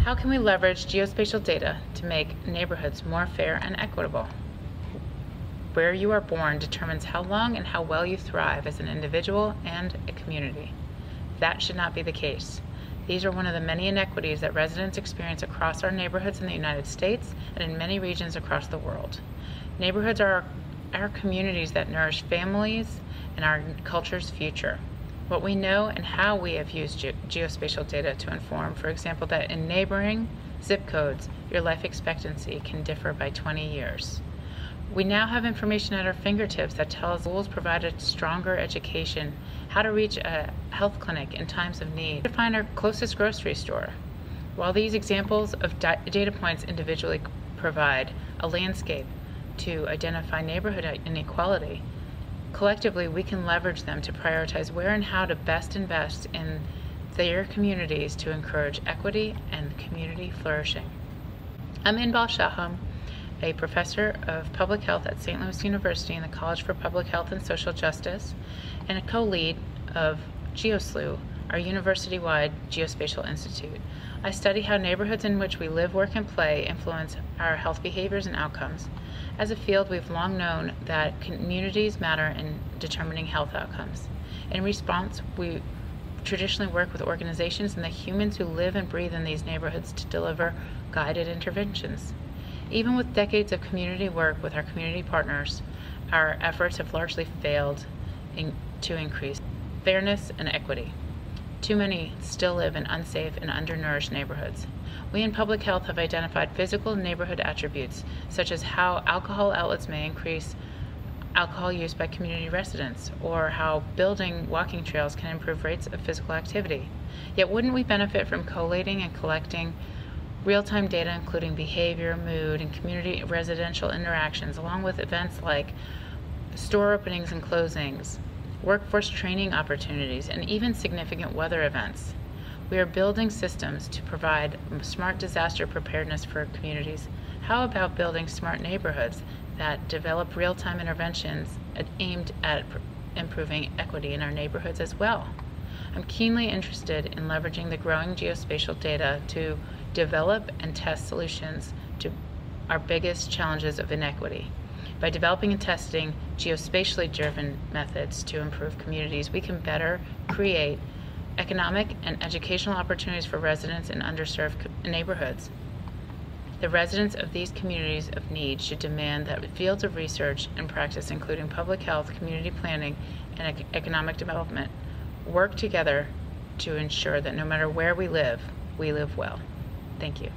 How can we leverage geospatial data to make neighborhoods more fair and equitable? Where you are born determines how long and how well you thrive as an individual and a community. That should not be the case. These are one of the many inequities that residents experience across our neighborhoods in the United States and in many regions across the world. Neighborhoods are our communities that nourish families and our culture's future. What we know and how we have used geospatial data to inform, for example, that in neighboring zip codes, your life expectancy can differ by 20 years. We now have information at our fingertips that tells schools provide a stronger education, how to reach a health clinic in times of need, to find our closest grocery store. While these examples of data points individually provide a landscape to identify neighborhood inequality, collectively we can leverage them to prioritize where and how to best invest in their communities to encourage equity and community flourishing. I'm Inbal Shaham, a professor of public health at St. Louis University in the College for Public Health and Social Justice, and a co-lead of GeoSLU, our university-wide geospatial institute. I study how neighborhoods in which we live, work, and play influence our health behaviors and outcomes. As a field, we've long known that communities matter in determining health outcomes. In response, we traditionally work with organizations and the humans who live and breathe in these neighborhoods to deliver guided interventions. Even with decades of community work with our community partners, our efforts have largely failed to increase fairness and equity. Too many still live in unsafe and undernourished neighborhoods. We in public health have identified physical neighborhood attributes, such as how alcohol outlets may increase alcohol use by community residents, or how building walking trails can improve rates of physical activity. Yet wouldn't we benefit from collating and collecting real-time data including behavior, mood, and community residential interactions, along with events like store openings and closings, workforce training opportunities, and even significant weather events? We are building systems to provide smart disaster preparedness for communities. How about building smart neighborhoods that develop real-time interventions aimed at improving equity in our neighborhoods as well? I'm keenly interested in leveraging the growing geospatial data to develop and test solutions to our biggest challenges of inequity. By developing and testing geospatially driven methods to improve communities, we can better create economic and educational opportunities for residents in underserved neighborhoods. The residents of these communities of need should demand that fields of research and practice, including public health, community planning, and economic development, work together to ensure that no matter where we live well. Thank you.